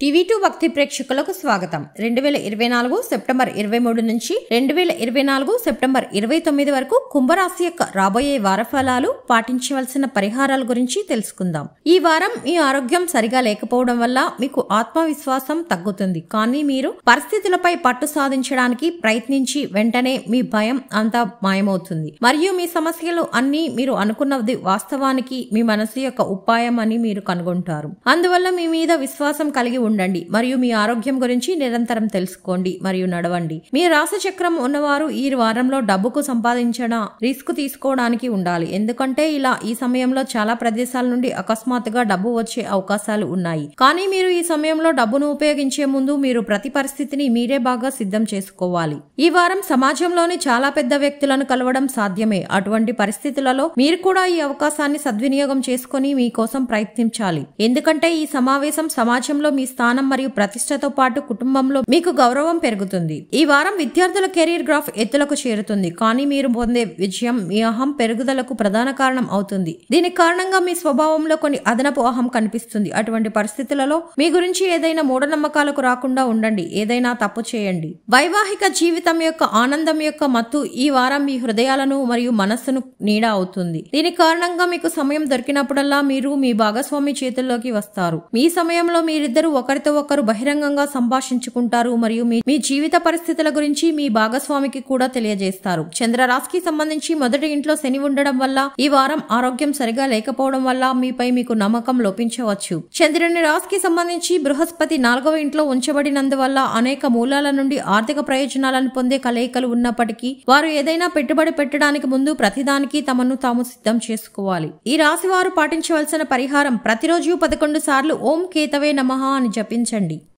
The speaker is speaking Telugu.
టీవీ2 భక్తి ప్రేక్షకులకు స్వాగతం. 2024 సెప్టెంబర్ 23 నుంచి 2024 సెప్టెంబర్ 29 వరకు కుంభరాశి యొక్క రాబోయే వార ఫలాలు, పాటించవలసిన పరిహారాల గురించి తెలుసుకుందాం. ఈ వారం మీ ఆరోగ్యం సరిగా లేకపోవడం వల్ల మీకు ఆత్మవిశ్వాసం తగ్గుతుంది. కానీ మీరు పరిస్థితులపై పట్టు సాధించడానికి ప్రయత్నించి వెంటనే మీ భయం అంతా మాయమవుతుంది. మరియు మీ సమస్యలు అన్నీ మీరు అనుకున్నది వాస్తవానికి మీ మనసు యొక్క ఉపాయం అని మీరు కనుగొంటారు. అందువల్ల మీ మీద విశ్వాసం కలిగి ఉండండి మరియు మీ ఆరోగ్యం గురించి నిరంతరం తెలుసుకోండి మరియు నడవండి. మీ రాశి చక్రం ఉన్నవారు ఈ వారంలో డబ్బుకు సంపాదించడం రిస్క్ తీసుకోవడానికి ఉండాలి. ఎందుకంటే ఈ సమయంలో చాలా ప్రదేశాల నుండి అకస్మాత్తుగా డబ్బు వచ్చే అవకాశాలు ఉన్నాయి. కానీ మీరు ఈ సమయంలో డబ్బును ఉపయోగించే ముందు మీరు ప్రతి పరిస్థితిని మీరే బాగా సిద్ధం చేసుకోవాలి. ఈ వారం సమాజంలోని చాలా పెద్ద వ్యక్తులను కలవడం సాధ్యమే. అటువంటి పరిస్థితులలో మీరు కూడా ఈ అవకాశాన్ని సద్వినియోగం చేసుకుని మీకోసం ప్రయత్నించాలి. ఎందుకంటే ఈ సమావేశం సమాజంలో మీ స్థానం మరియు ప్రతిష్టతో పాటు కుటుంబంలో మీకు గౌరవం పెరుగుతుంది. ఈ వారం విద్యార్థుల కెరీర్ గ్రాఫ్ ఎత్తులకు చేరుతుంది. కానీ మీరు పొందే విజయం మీ అహం పెరుగుదలకు ప్రధాన కారణం అవుతుంది. దీనికి కారణంగా మీ స్వభావంలో కొన్ని అదనపు అహం కనిపిస్తుంది. అటువంటి పరిస్థితులలో మీ గురించి ఏదైనా మూఢనమ్మకాలకు రాకుండా ఉండండి. ఏదైనా తప్పు చేయండి. వైవాహిక జీవితం యొక్క ఆనందం యొక్క మత్తు ఈ వారం మీ హృదయాలను మరియు మనస్సును నీడ అవుతుంది. దీని కారణంగా మీకు సమయం దొరికినప్పుడల్లా మీరు మీ భాగస్వామి చేతుల్లోకి వస్తారు. మీ సమయంలో మీరిద్దరూ ఒకరితో ఒకరు బహిరంగంగా సంభాషించుకుంటారు మరియు మీ జీవిత పరిస్థితుల గురించి మీ భాగస్వామికి కూడా తెలియజేస్తారు. చంద్రరాశికి సంబంధించి మొదటి ఇంట్లో శని ఉండడం వల్ల ఈ వారం ఆరోగ్యం సరిగా లేకపోవడం వల్ల మీపై మీకు నమ్మకం లోపించవచ్చు. చంద్రుని రాశికి సంబంధించి బృహస్పతి 4వ ఇంట్లో ఉంచబడినందువల్ల అనేక మూలాల నుండి ఆర్థిక ప్రయోజనాలను పొందే కలయికలు ఉన్నప్పటికీ వారు ఏదైనా పెట్టుబడి పెట్టడానికి ముందు ప్రతిదానికి తమను తాము సిద్ధం చేసుకోవాలి. ఈ రాశి వారు పాటించవలసిన పరిహారం: ప్రతిరోజు 11 సార్లు ఓం కేతవే నమః అని జపించండి.